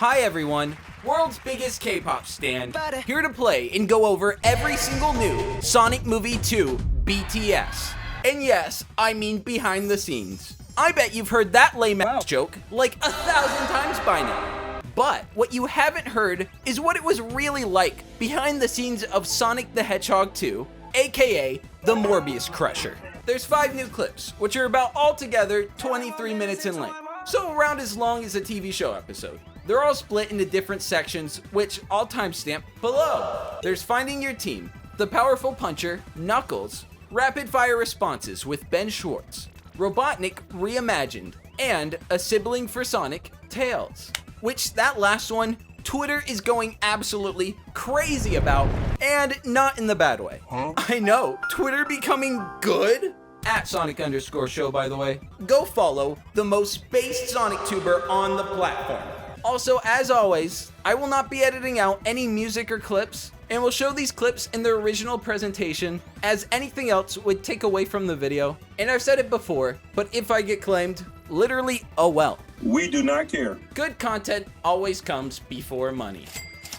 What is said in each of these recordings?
Hi everyone, world's biggest K-pop stan, here to play and go over every single new Sonic Movie 2 BTS. And yes, I mean behind the scenes. I bet you've heard that lame-ass joke like 1,000 times by now. But what you haven't heard is what it was really like behind the scenes of Sonic the Hedgehog 2, aka the Morbius Crusher. There's 5 new clips, which are about altogether 23 minutes in length, so around as long as a TV show episode. They're all split into different sections, which I'll timestamp below. There's Finding Your Team, The Powerful Puncher, Knuckles, Rapid Fire Responses with Ben Schwartz, Robotnik Reimagined, and a sibling for Sonic, Tails. Which that last one, Twitter is going absolutely crazy about, and not in the bad way. I know, Twitter becoming good? At Sonic_show, by the way. Go follow the most based Sonic tuber on the platform. Also, as always, I will not be editing out any music or clips, and will show these clips in their original presentation, as anything else would take away from the video. And I've said it before, but if I get claimed, literally, oh well. We do not care. Good content always comes before money.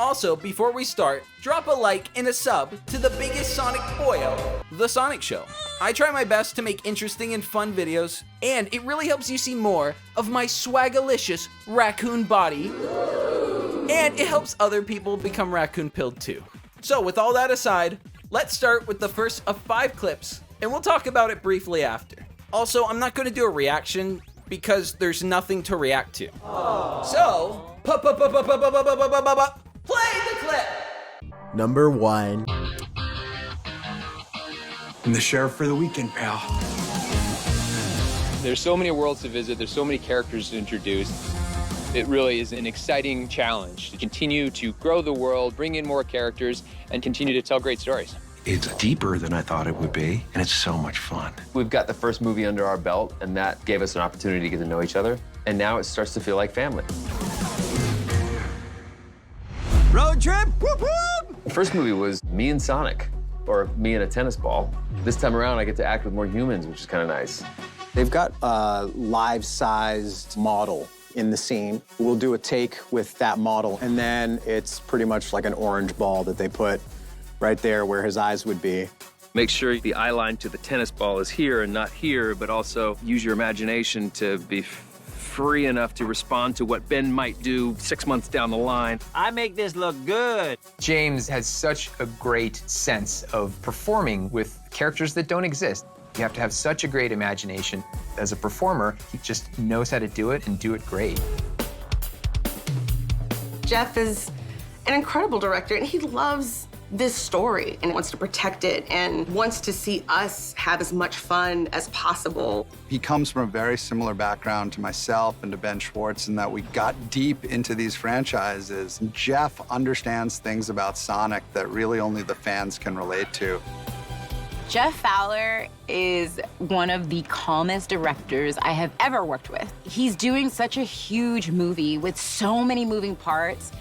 Also, before we start, drop a like and a sub to the biggest Sonic boyo, The Sonic Show. I try my best to make interesting and fun videos, and it really helps you see more of my swagalicious raccoon body, and it helps other people become raccoon-pilled too. So with all that aside, let's start with the first of 5 clips, and we'll talk about it briefly after. Also, I'm not going to do a reaction because there's nothing to react to. So, play the clip! Number 1. I'm the sheriff for the weekend, pal. There's so many worlds to visit, there's so many characters to introduce. It really is an exciting challenge to continue to grow the world, bring in more characters, and continue to tell great stories. It's deeper than I thought it would be, and it's so much fun. We've got the first movie under our belt, and that gave us an opportunity to get to know each other. And now it starts to feel like family. Road trip! Whoop whoop! The first movie was me and Sonic, or me and a tennis ball. This time around, I get to act with more humans, which is kind of nice. They've got a life-sized model in the scene. We'll do a take with that model, and then it's pretty much like an orange ball that they put right there where his eyes would be. Make sure the eye line to the tennis ball is here and not here, but also use your imagination to be free enough to respond to what Ben might do 6 months down the line. I make this look good. James has such a great sense of performing with characters that don't exist. You have to have such a great imagination. As a performer, he just knows how to do it and do it great. Jeff is an incredible director, and he loves this story and wants to protect it and wants to see us have as much fun as possible. He comes from a very similar background to myself and to Ben Schwartz in that we got deep into these franchises. Jeff understands things about Sonic that really only the fans can relate to. Jeff Fowler is one of the calmest directors I have ever worked with. He's doing such a huge movie with so many moving parts.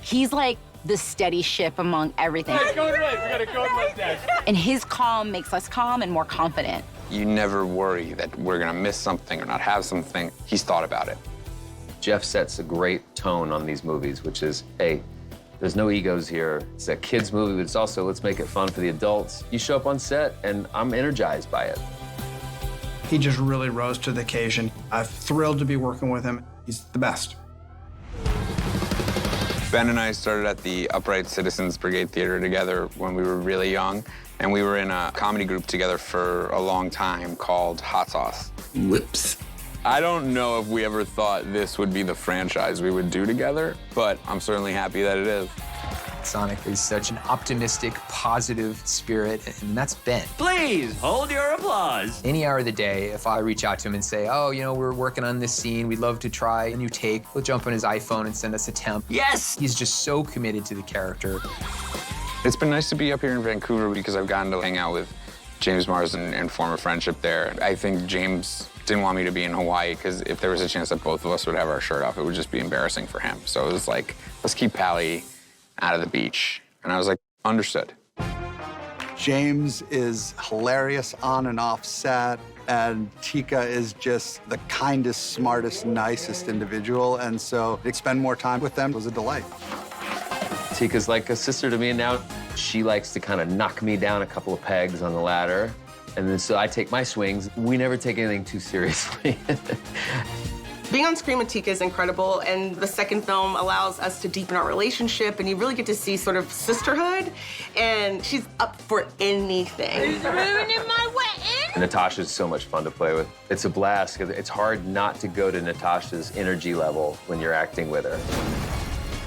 He's like the steady ship among everything. It's going right, we got a code mustache. And his calm makes us calm and more confident. You never worry that we're gonna miss something or not have something. He's thought about it. Jeff sets a great tone on these movies, which is, hey, there's no egos here. It's a kid's movie, but it's also, let's make it fun for the adults. You show up on set, and I'm energized by it. He just really rose to the occasion. I'm thrilled to be working with him. He's the best. Ben and I started at the Upright Citizens Brigade Theater together when we were really young, and we were in a comedy group together for a long time called Hot Sauce. Whoops. I don't know if we ever thought this would be the franchise we would do together, but I'm certainly happy that it is. Sonic is such an optimistic, positive spirit, and that's Ben. Please, hold your applause. Any hour of the day, if I reach out to him and say, oh, you know, we're working on this scene, we'd love to try a new take, he'll jump on his iPhone and send us a temp. Yes! He's just so committed to the character. It's been nice to be up here in Vancouver because I've gotten to hang out with James Marsden and form a friendship there. I think James didn't want me to be in Hawaii because if there was a chance that both of us would have our shirt off, it would just be embarrassing for him. So it was like, let's keep Pally out of the beach. And I was like, understood. James is hilarious on and off set. And Tika is just the kindest, smartest, nicest individual. And so to spend more time with them was a delight. Tika's like a sister to me, and now she likes to kind of knock me down a couple of pegs on the ladder. And then so I take my swings. We never take anything too seriously. Being on screen with Tika is incredible, and the second film allows us to deepen our relationship, and you really get to see sort of sisterhood, and she's up for anything. He's ruining my wedding. Natasha's so much fun to play with. It's a blast, because it's hard not to go to Natasha's energy level when you're acting with her.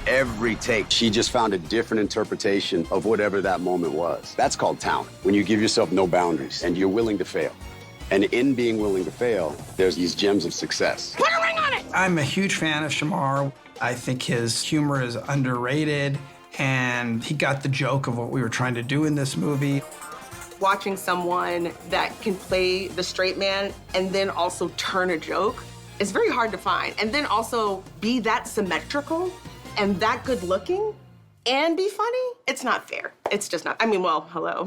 Every take, she just found a different interpretation of whatever that moment was. That's called talent, when you give yourself no boundaries and you're willing to fail. And in being willing to fail, there's these gems of success. Put a ring on it! I'm a huge fan of Shamar. I think his humor is underrated, and he got the joke of what we were trying to do in this movie. Watching someone that can play the straight man and then also turn a joke is very hard to find. And then also be that symmetrical and that good looking and be funny, it's not fair. It's just not, I mean, well, hello.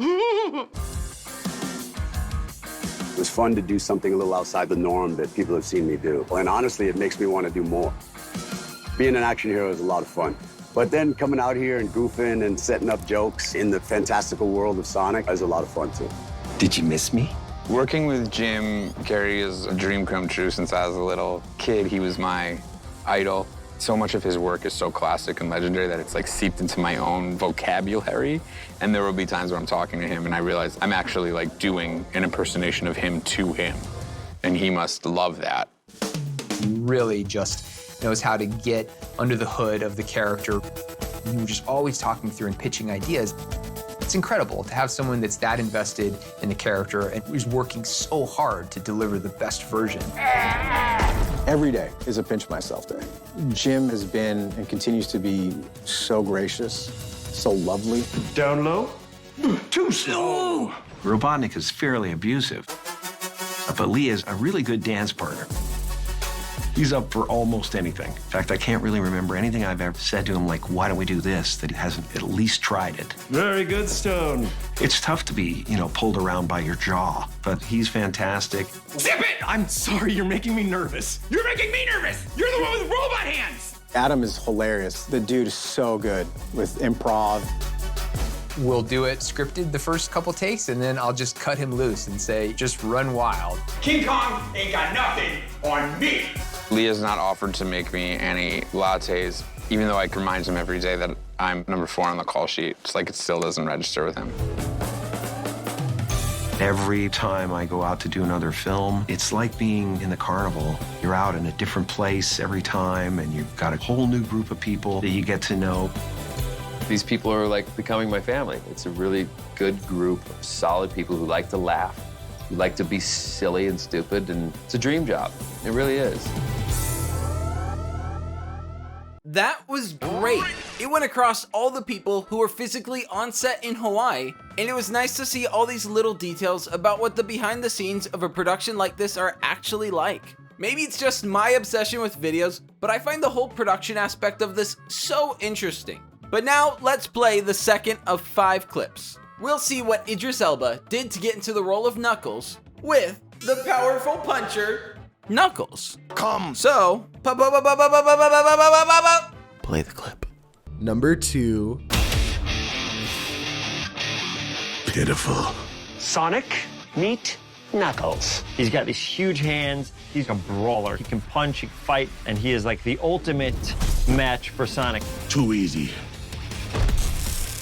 It was fun to do something a little outside the norm that people have seen me do. And honestly, it makes me want to do more. Being an action hero is a lot of fun. But then coming out here and goofing and setting up jokes in the fantastical world of Sonic is a lot of fun too. Did you miss me? Working with Jim Carrey is a dream come true. Since I was a little kid, he was my idol. So much of his work is so classic and legendary that it's like seeped into my own vocabulary. And there will be times where I'm talking to him and I realize I'm actually like doing an impersonation of him to him. And he must love that. He really just knows how to get under the hood of the character. He was just always talking through and pitching ideas. It's incredible to have someone that's that invested in the character and who's working so hard to deliver the best version. Every day is a pinch myself day. Jim has been and continues to be so gracious, so lovely. Down low? Too slow. Robotnik is fairly abusive, but Lee is a really good dance partner. He's up for almost anything. In fact, I can't really remember anything I've ever said to him like, why don't we do this, that he hasn't at least tried it. Very good, Stone. It's tough to be, pulled around by your jaw, but he's fantastic. Zip it! I'm sorry, you're making me nervous. You're making me nervous! You're the one with robot hands! Adam is hilarious. The dude is so good with improv. We'll do it scripted the first couple takes, and then I'll just cut him loose and say, just run wild. King Kong ain't got nothing on me! Leah's not offered to make me any lattes, even though I remind him every day that I'm number 4 on the call sheet. It's like it still doesn't register with him. Every time I go out to do another film, it's like being in the carnival. You're out in a different place every time, and you've got a whole new group of people that you get to know. These people are like becoming my family. It's a really good group of solid people who like to laugh, who like to be silly and stupid, and it's a dream job. It really is. That was great. It went across all the people who were physically on set in Hawaii, and it was nice to see all these little details about what the behind the scenes of a production like this are actually like. Maybe it's just my obsession with videos, but I find the whole production aspect of this so interesting. But now let's play the second of 5 clips. We'll see what Idris Elba did to get into the role of Knuckles with the powerful puncher, Knuckles. Come. So, play the clip. Number 2. Pitiful. Sonic, meet Knuckles. He's got these huge hands. He's a brawler. He can punch, he can fight, and he is like the ultimate match for Sonic. Too easy.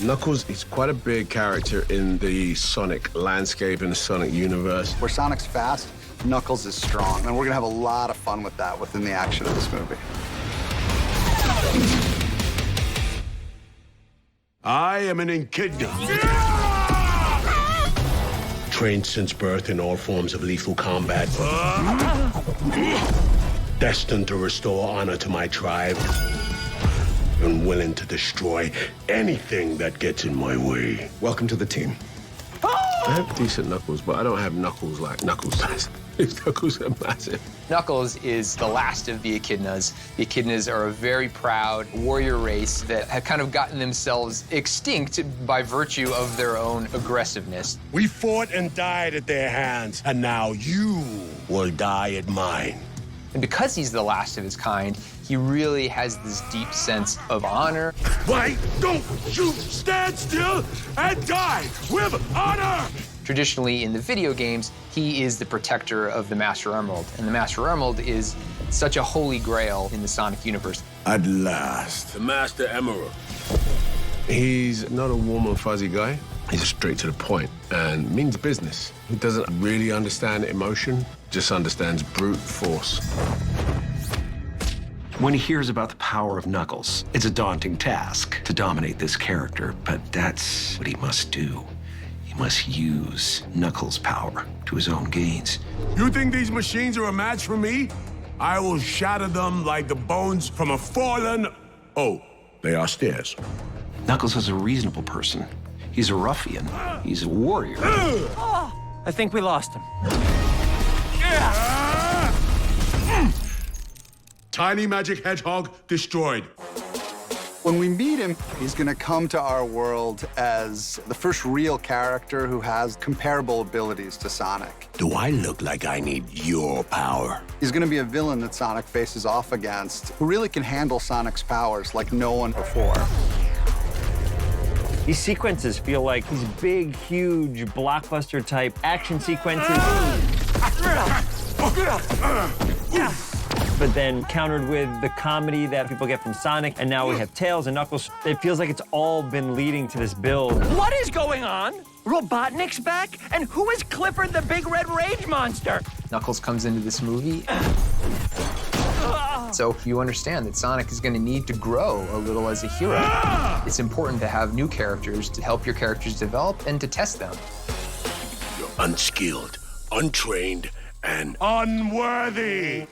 Knuckles is quite a big character in the Sonic landscape, in the Sonic universe. Where Sonic's fast, Knuckles is strong, and we're gonna have a lot of fun with that within the action of this movie. I am an echidna. Trained since birth in all forms of lethal combat. Destined to restore honor to my tribe. And willing to destroy anything that gets in my way. Welcome to the team. I have decent knuckles, but I don't have knuckles like Knuckles does. These Knuckles are massive. Knuckles is the last of the echidnas. The echidnas are a very proud warrior race that have kind of gotten themselves extinct by virtue of their own aggressiveness. We fought and died at their hands, and now you will die at mine. And because he's the last of his kind, he really has this deep sense of honor. Why don't you stand still and die with honor? Traditionally, in the video games, he is the protector of the Master Emerald. And the Master Emerald is such a holy grail in the Sonic universe. At last, the Master Emerald. He's not a warm and fuzzy guy. He's straight to the point and means business. He doesn't really understand emotion, just understands brute force. When he hears about the power of Knuckles, it's a daunting task to dominate this character, but that's what he must do. He must use Knuckles' power to his own gains. You think these machines are a match for me? I will shatter them like the bones from a fallen... Oh, they are stairs. Knuckles is a reasonable person. He's a ruffian. He's a warrior. I think we lost him. Tiny magic hedgehog destroyed. When we meet him, he's gonna come to our world as the first real character who has comparable abilities to Sonic. Do I look like I need your power? He's gonna be a villain that Sonic faces off against, who really can handle Sonic's powers like no one before. These sequences feel like these big, huge, blockbuster-type action sequences. But then countered with the comedy that people get from Sonic, and now we have Tails and Knuckles. It feels like it's all been leading to this build. What is going on? Robotnik's back? And who is Clifford the Big Red Rage Monster? Knuckles comes into this movie. So you understand that Sonic is going to need to grow a little as a hero. It's important to have new characters to help your characters develop and to test them. You're unskilled, untrained, and unworthy.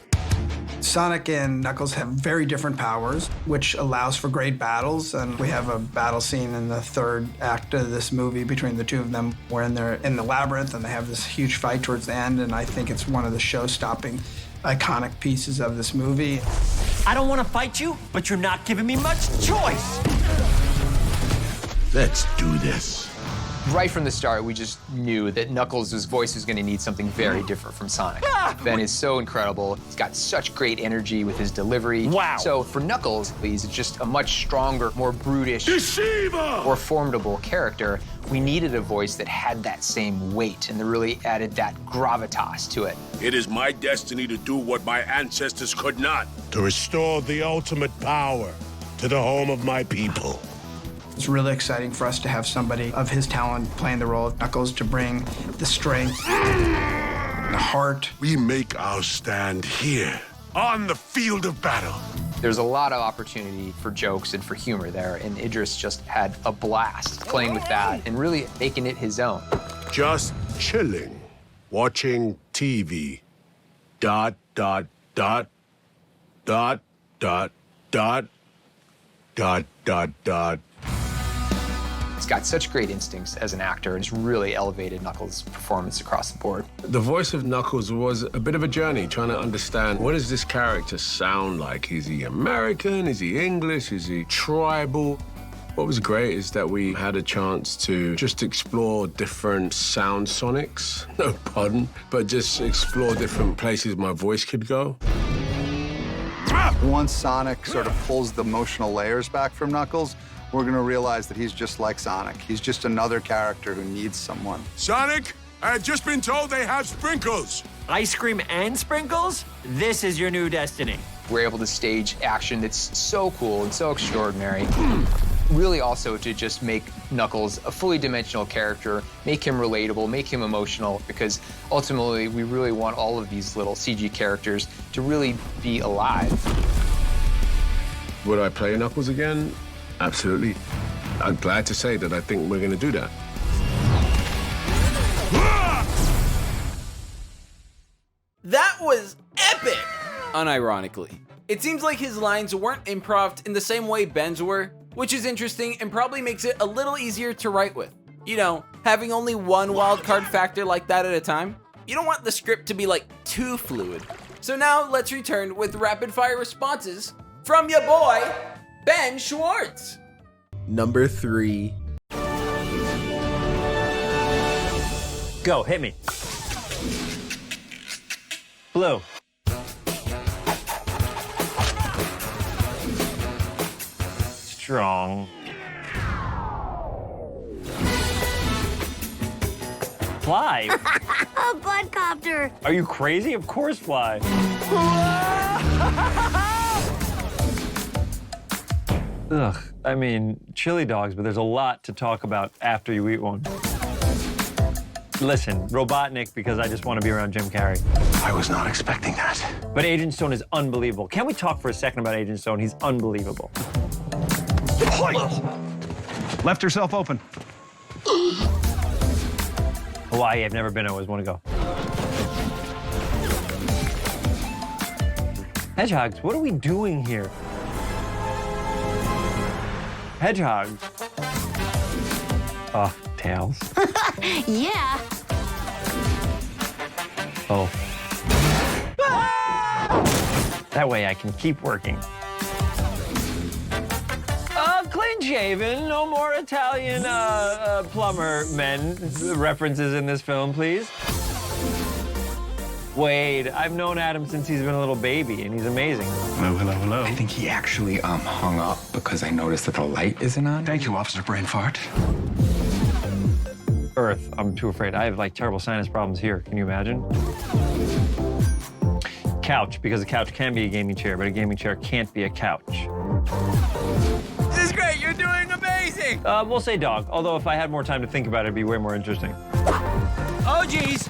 Sonic and Knuckles have very different powers, which allows for great battles. And we have a battle scene in the third act of this movie between the two of them, wherein they're in the labyrinth and they have this huge fight towards the end. And I think it's one of the show-stopping, iconic pieces of this movie. I don't want to fight you, but you're not giving me much choice. Let's do this. Right from the start, we just knew that Knuckles' voice was going to need something very different from Sonic. Ben is so incredible. He's got such great energy with his delivery. Wow. So for Knuckles, he's just a much stronger, more brutish, Deceiver! more formidable character. We needed a voice that had that same weight and that really added that gravitas to it. It is my destiny to do what my ancestors could not, to restore the ultimate power to the home of my people. It's really exciting for us to have somebody of his talent playing the role of Knuckles, to bring the strength, the heart. We make our stand here, on the field of battle. There's a lot of opportunity for jokes and for humor there, and Idris just had a blast playing with that and really making it his own. Just chilling, watching TV. Dot, dot, dot, dot, dot, dot, dot, dot, dot. He's got such great instincts as an actor, and it's really elevated Knuckles' performance across the board. The voice of Knuckles was a bit of a journey, trying to understand what does this character sound like? Is he American? Is he English? Is he tribal? What was great is that we had a chance to just explore different sound sonics, no pun, but just explore different places my voice could go. Once Sonic sort of pulls the emotional layers back from Knuckles, we're gonna realize that he's just like Sonic. He's just another character who needs someone. Sonic, I had just been told they have sprinkles. Ice cream and sprinkles? This is your new destiny. We're able to stage action that's so cool and so extraordinary. Really also to just make Knuckles a fully dimensional character, make him relatable, make him emotional, because ultimately we really want all of these little CG characters to really be alive. Would I play Knuckles again? Absolutely. I'm glad to say that I think we're gonna do that. That was epic! Unironically. It seems like his lines weren't improv in the same way Ben's were, which is interesting and probably makes it a little easier to write with. You know, having only one wildcard factor like that at a time. you don't want the script to be like too fluid. So now let's return with rapid fire responses from your boy, Ben Schwartz. Number 3. Go, hit me. Blue. Strong. Fly. A budcopter. Are you crazy? Of course fly. Ugh, I mean, chili dogs, but there's a lot to talk about after you eat one. Listen, Robotnik, because I just want to be around Jim Carrey. I was not expecting that. But Agent Stone is unbelievable. Can we talk for a second about Agent Stone? He's unbelievable. Left herself open. Hawaii, I've never been, I always want to go. Hedgehogs, what are we doing here? Hedgehogs. Oh, tails. Yeah. Oh. That way I can keep working. Clean shaven, no more Italian plumber men references in this film, please. Wade, I've known Adam since he's been a little baby, and he's amazing. Hello, hello, hello. I think he actually hung up because I noticed that the light isn't on. Thank you, Officer Brain Fart. Earth, I'm too afraid. I have like terrible sinus problems here. Can you imagine? Couch, because a couch can be a gaming chair, but a gaming chair can't be a couch. This is great, you're doing amazing! We'll say dog, although if I had more time to think about it, it'd be way more interesting. Oh, geez.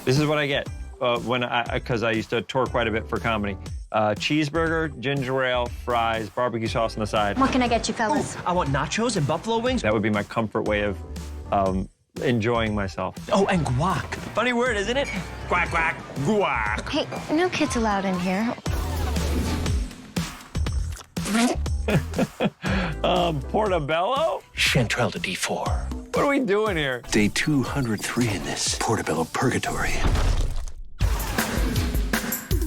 This is what I get because I used to tour quite a bit for comedy. Cheeseburger, ginger ale, fries, barbecue sauce on the side. What can I get you, fellas? I want nachos and buffalo wings. That would be my comfort way of enjoying myself. Oh, and guac. Funny word, isn't it? Quack, quack, guac. Hey, no kids allowed in here. Portobello? Chanterelle to D4. What are we doing here? Day 203 in this Portobello purgatory.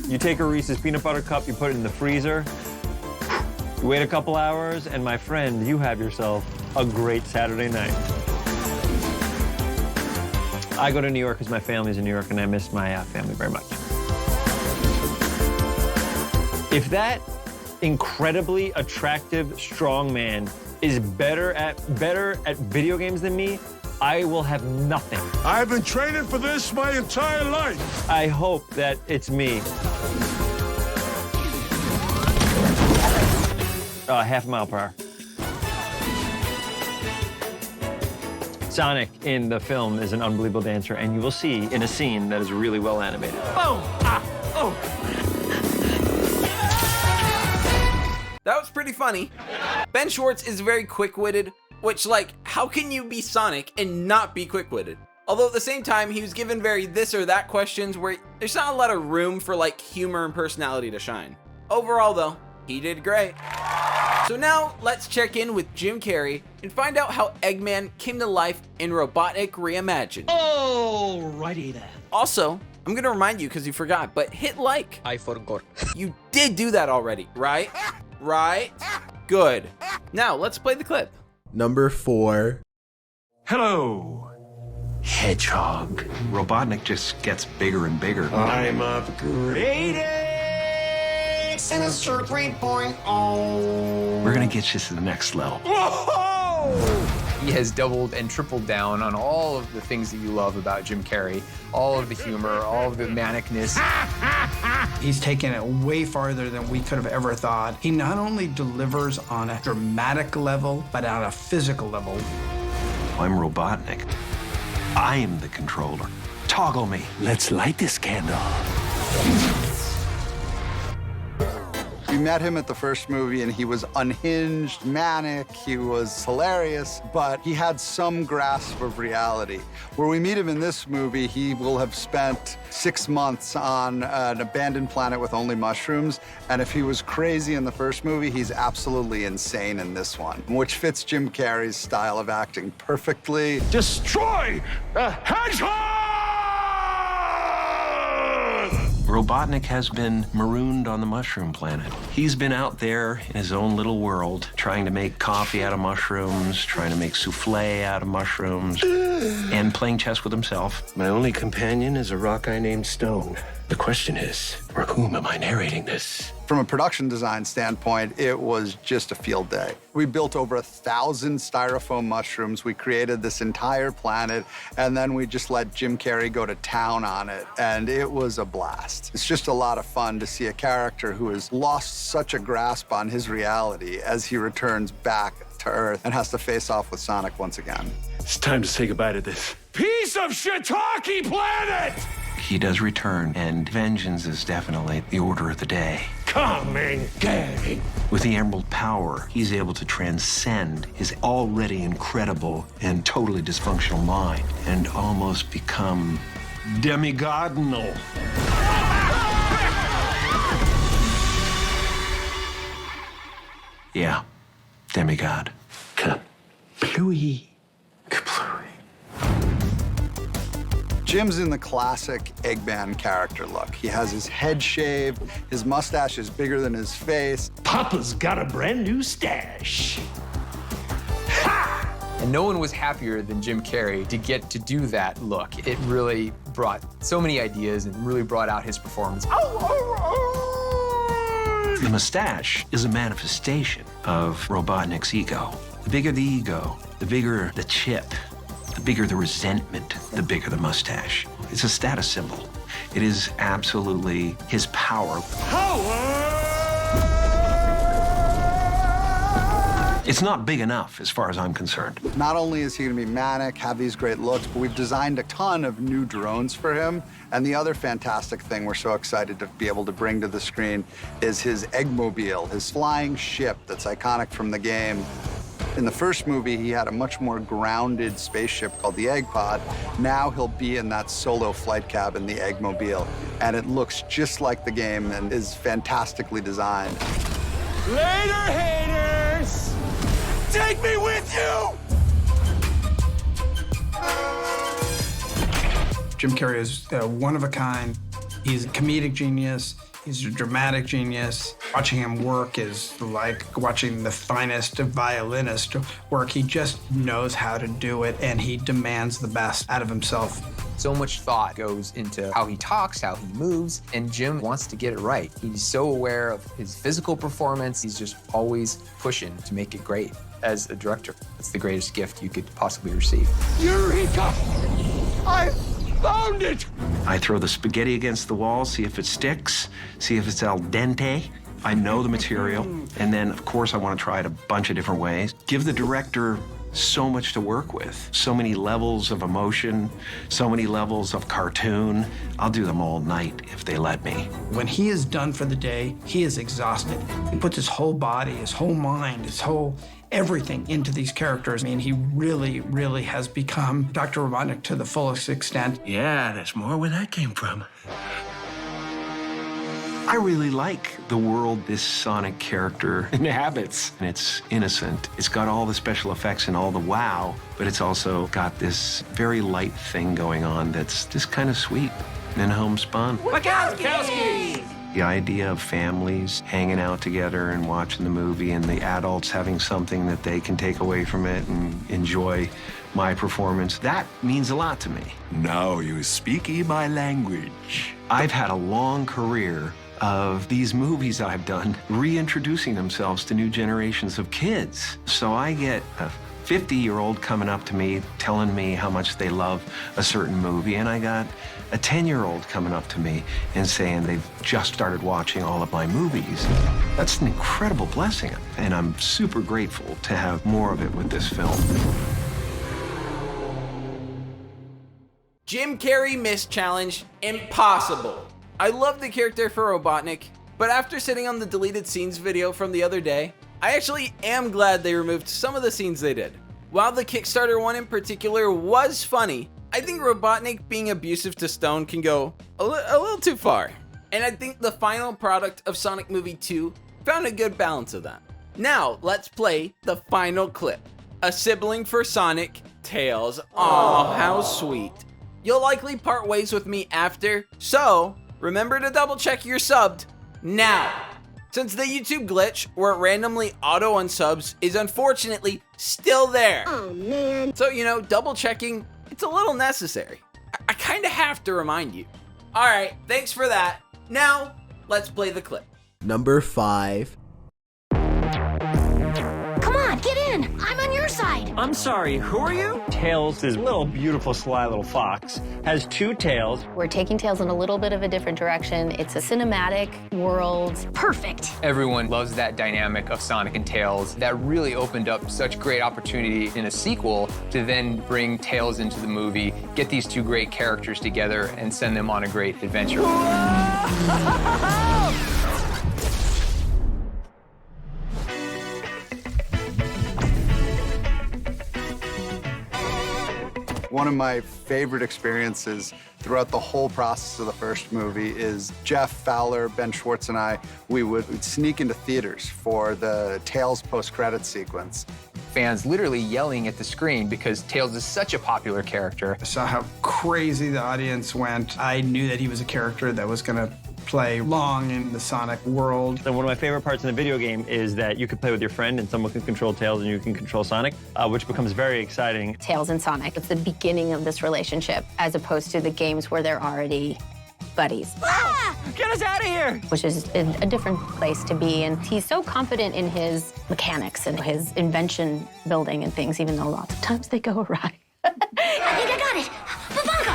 You take a Reese's peanut butter cup, you put it in the freezer, you wait a couple hours, and my friend, you have yourself a great Saturday night. I go to New York because my family's in New York, and I miss my family very much. If that incredibly attractive, strong man is better at video games than me, I will have nothing. I've been training for this my entire life. I hope that it's me. Half a mile per hour. Sonic in the film is an unbelievable dancer, and you will see in a scene that is really well animated. Boom! Ah! Oh! That was pretty funny. Ben Schwartz is very quick-witted, which, like, how can you be Sonic and not be quick-witted? Although at the same time, he was given very this or that questions where there's not a lot of room for, like, humor and personality to shine. Overall, though, he did great. So now, let's check in with Jim Carrey and find out how Eggman came to life in Robotnik Reimagined. Alrighty then. Also, I'm gonna remind you because you forgot, but hit like. I forgot. You did do that already, right? Right? Good. Now, let's play the clip. Number 4. Hello, Hedgehog. Robotnik just gets bigger and bigger. I'm upgrading. Sinister 3.0. We're gonna get you to the next level. He has doubled and tripled down on all of the things that you love about Jim Carrey, all of the humor, all of the manicness. He's taken it way farther than we could have ever thought. He not only delivers on a dramatic level, but on a physical level. I'm Robotnik. I am the controller. Toggle me. Let's light this candle. We met him at the first movie, and he was unhinged, manic, he was hilarious, but he had some grasp of reality. Where we meet him in this movie, he will have spent 6 months on an abandoned planet with only mushrooms, and if he was crazy in the first movie, he's absolutely insane in this one, which fits Jim Carrey's style of acting perfectly. Destroy the hedgehog! Robotnik has been marooned on the mushroom planet. He's been out there in his own little world, trying to make coffee out of mushrooms, trying to make souffle out of mushrooms, and playing chess with himself. My only companion is a rock I named Stone. The question is, for whom am I narrating this? From a production design standpoint, it was just a field day. We built over 1,000 styrofoam mushrooms. We created this entire planet, and then we just let Jim Carrey go to town on it, and it was a blast. It's just a lot of fun to see a character who has lost such a grasp on his reality as he returns back to Earth and has to face off with Sonic once again. It's time to say goodbye to this Piece of shiitake planet! He does return, and vengeance is definitely the order of the day. Coming, Gary. With the Emerald Power, he's able to transcend his already incredible and totally dysfunctional mind and almost become demigodinal. Yeah, demigod. Kaplooey. Jim's in the classic Eggman character look. He has his head shaved, his mustache is bigger than his face. Papa's got a brand new stash. And no one was happier than Jim Carrey to get to do that look. It really brought so many ideas and really brought out his performance. The mustache is a manifestation of Robotnik's ego. The bigger the ego, the bigger the chip, the bigger the resentment, the bigger the mustache. It's a status symbol. It is absolutely his power. It's not big enough as far as I'm concerned. Not only is he gonna be manic, have these great looks, but we've designed a ton of new drones for him. And the other fantastic thing we're so excited to be able to bring to the screen is his Eggmobile, his flying ship that's iconic from the game. In the first movie, he had a much more grounded spaceship called the Egg Pod. Now he'll be in that solo flight cabin, the Eggmobile. And it looks just like the game and is fantastically designed. Later, haters! Take me with you! Jim Carrey is one of a kind. He's a comedic genius. He's a dramatic genius. Watching him work is like watching the finest violinist work. He just knows how to do it, and he demands the best out of himself. So much thought goes into how he talks, how he moves, and Jim wants to get it right. He's so aware of his physical performance. He's just always pushing to make it great. As a director, that's the greatest gift you could possibly receive. Eureka! I found it! I throw the spaghetti against the wall, see if it sticks, see if it's al dente. I know the material, and then, of course, I want to try it a bunch of different ways. Give the director so much to work with, so many levels of emotion, so many levels of cartoon. I'll do them all night if they let me. When he is done for the day, he is exhausted. He puts his whole body, his whole mind, his whole everything into these characters. I mean, he really, really has become Dr. Robotnik to the fullest extent. Yeah, that's more where that came from. I really like the world this Sonic character inhabits. And it's innocent. It's got all the special effects and all the wow, but it's also got this very light thing going on that's just kind of sweet and homespun. Wachowski! The idea of families hanging out together and watching the movie and the adults having something that they can take away from it and enjoy my performance, that means a lot to me. Now you speak my language. I've had a long career of these movies I've done reintroducing themselves to new generations of kids. So I get a 50-year-old coming up to me telling me how much they love a certain movie, and I got a 10-year-old coming up to me and saying they've just started watching all of my movies. That's an incredible blessing, and I'm super grateful to have more of it with this film. Jim Carrey missed challenge, impossible. I love the character for Robotnik, but after sitting on the deleted scenes video from the other day, I actually am glad they removed some of the scenes they did. While the Kickstarter one in particular was funny, I think Robotnik being abusive to Stone can go a little too far. And I think the final product of Sonic Movie 2 found a good balance of that. Now, let's play the final clip. A sibling for Sonic, Tails. Aw, how sweet. You'll likely part ways with me after, so remember to double check you're subbed now. Since the YouTube glitch where it randomly auto unsubs is unfortunately still there. Oh man. So, double checking, it's a little necessary. I kind of have to remind you. All right, thanks for that. Now, let's play the clip. Number 5. Come on, get in. I'm on your side. I'm sorry, who are you? Tails, this little beautiful sly little fox, has 2 tails. We're taking Tails in a little bit of a different direction. It's a cinematic world. Perfect. Everyone loves that dynamic of Sonic and Tails. That really opened up such great opportunity in a sequel to then bring Tails into the movie, get these 2 great characters together, and send them on a great adventure. One of my favorite experiences throughout the whole process of the first movie is Jeff Fowler, Ben Schwartz, and I, we'd sneak into theaters for the Tails post-credits sequence. Fans literally yelling at the screen because Tails is such a popular character. I saw how crazy the audience went. I knew that he was a character that was gonna play long in the Sonic world. So one of my favorite parts in the video game is that you can play with your friend and someone can control Tails and you can control Sonic, which becomes very exciting. Tails and Sonic, it's the beginning of this relationship, as opposed to the games where they're already buddies. Ah! Get us out of here! Which is a different place to be, and he's so confident in his mechanics and his invention building and things, even though lots of times they go awry. I think I got it.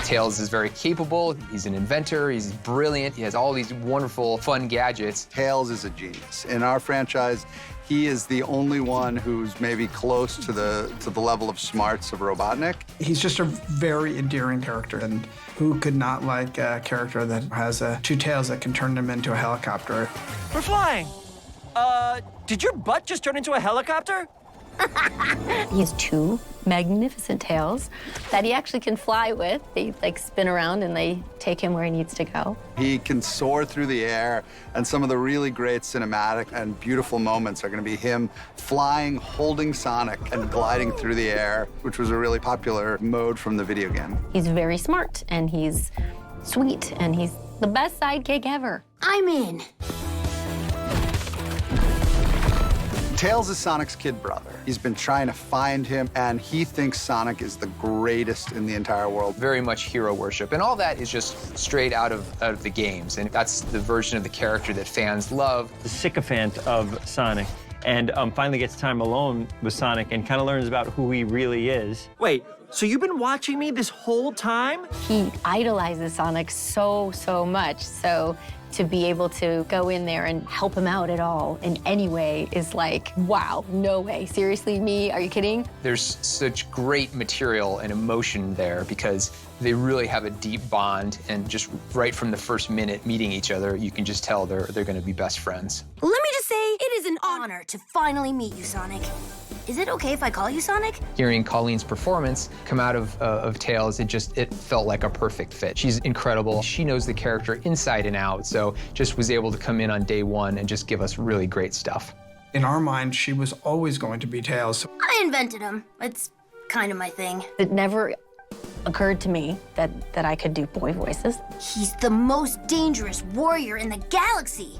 Tails is very capable, he's an inventor, he's brilliant, he has all these wonderful, fun gadgets. Tails is a genius. In our franchise, he is the only one who's maybe close to the level of smarts of Robotnik. He's just a very endearing character, and who could not like a character that has 2 tails that can turn them into a helicopter? We're flying! Did your butt just turn into a helicopter? He has 2 magnificent tails that he actually can fly with. They spin around and they take him where he needs to go. He can soar through the air, and some of the really great cinematic and beautiful moments are going to be him flying, holding Sonic, and gliding through the air, which was a really popular mode from the video game. He's very smart and he's sweet and he's the best sidekick ever. I'm in. Tails is Sonic's kid brother. He's been trying to find him, and he thinks Sonic is the greatest in the entire world. Very much hero worship, and all that is just straight out of the games, and that's the version of the character that fans love. The sycophant of Sonic, and finally gets time alone with Sonic and kind of learns about who he really is. Wait, so you've been watching me this whole time? He idolizes Sonic so much, so to be able to go in there and help him out at all in any way is like, wow, no way. Seriously, me? Are you kidding? There's such great material and emotion there because they really have a deep bond, and just right from the first minute meeting each other, you can just tell they're going to be best friends. Let me just say, it is an honor to finally meet you, Sonic. Is it okay if I call you Sonic? Hearing Colleen's performance come out of Tails, it felt like a perfect fit. She's incredible. She knows the character inside and out, so just was able to come in on day one and just give us really great stuff. In our mind, she was always going to be Tails. I invented him. It's kind of my thing. It never occurred to me that I could do boy voices. He's the most dangerous warrior in the galaxy.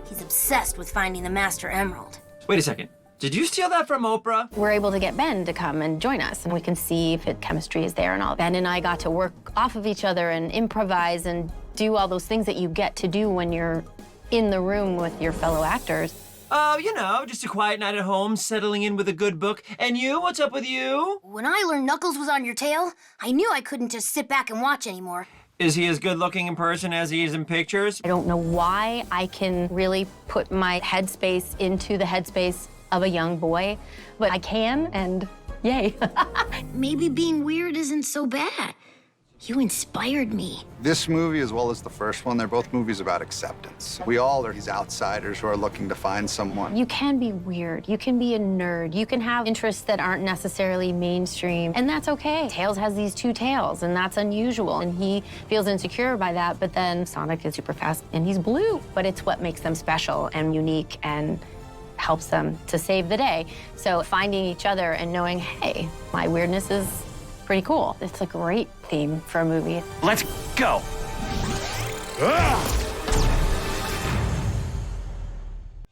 He's obsessed with finding the Master Emerald. Wait a second. Did you steal that from Oprah? We're able to get Ben to come and join us, and we can see if chemistry is there and all. Ben and I got to work off of each other and improvise and do all those things that you get to do when you're in the room with your fellow actors. Oh, you know, just a quiet night at home, settling in with a good book. And you, what's up with you? When I learned Knuckles was on your tail, I knew I couldn't just sit back and watch anymore. Is he as good looking in person as he is in pictures? I don't know why I can really put my headspace into the headspace of a young boy, but I can, and yay. Maybe being weird isn't so bad. You inspired me. This movie, as well as the first one, they're both movies about acceptance. We all are these outsiders who are looking to find someone. You can be weird, you can be a nerd, you can have interests that aren't necessarily mainstream, and that's okay. Tails has these 2 tails, and that's unusual, and he feels insecure by that, but then Sonic is super fast, and he's blue. But it's what makes them special and unique and helps them to save the day. So finding each other and knowing, hey, my weirdness is pretty cool. It's a great theme for a movie. Let's go.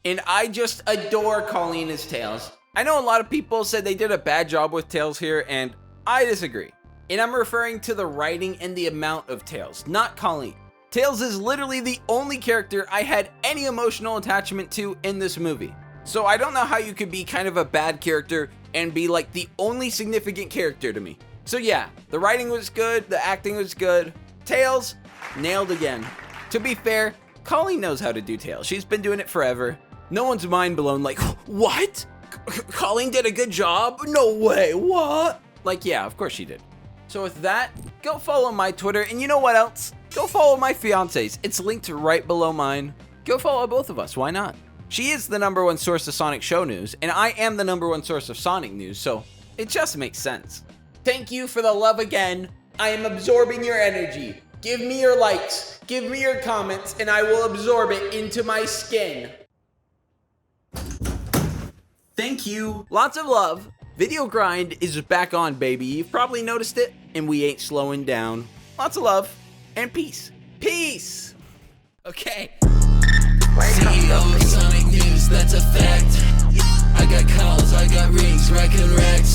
And I just adore Colleen as Tails. I know a lot of people said they did a bad job with Tails here, and I disagree. And I'm referring to the writing and the amount of Tails, not Colleen. Tails is literally the only character I had any emotional attachment to in this movie. So I don't know how you could be kind of a bad character and be like the only significant character to me. So yeah, the writing was good, the acting was good. Tails, nailed again. To be fair, Colleen knows how to do Tails. She's been doing it forever. No one's mind blown like, what? Colleen did a good job? No way, what? Like, yeah, of course she did. So with that, go follow my Twitter, and you know what else? Go follow my fiance's. It's linked right below mine. Go follow both of us, why not? She is the #1 source of Sonic show news, and I am the #1 source of Sonic news, so it just makes sense. Thank you for the love again. I am absorbing your energy. Give me your likes, give me your comments, and I will absorb it into my skin. Thank you. Lots of love. Video grind is back on, baby. You've probably noticed it, and we ain't slowing down. Lots of love, and peace. Peace! Okay. CEO of Sonic News, that's a fact. I got calls, I got rings, racking racks.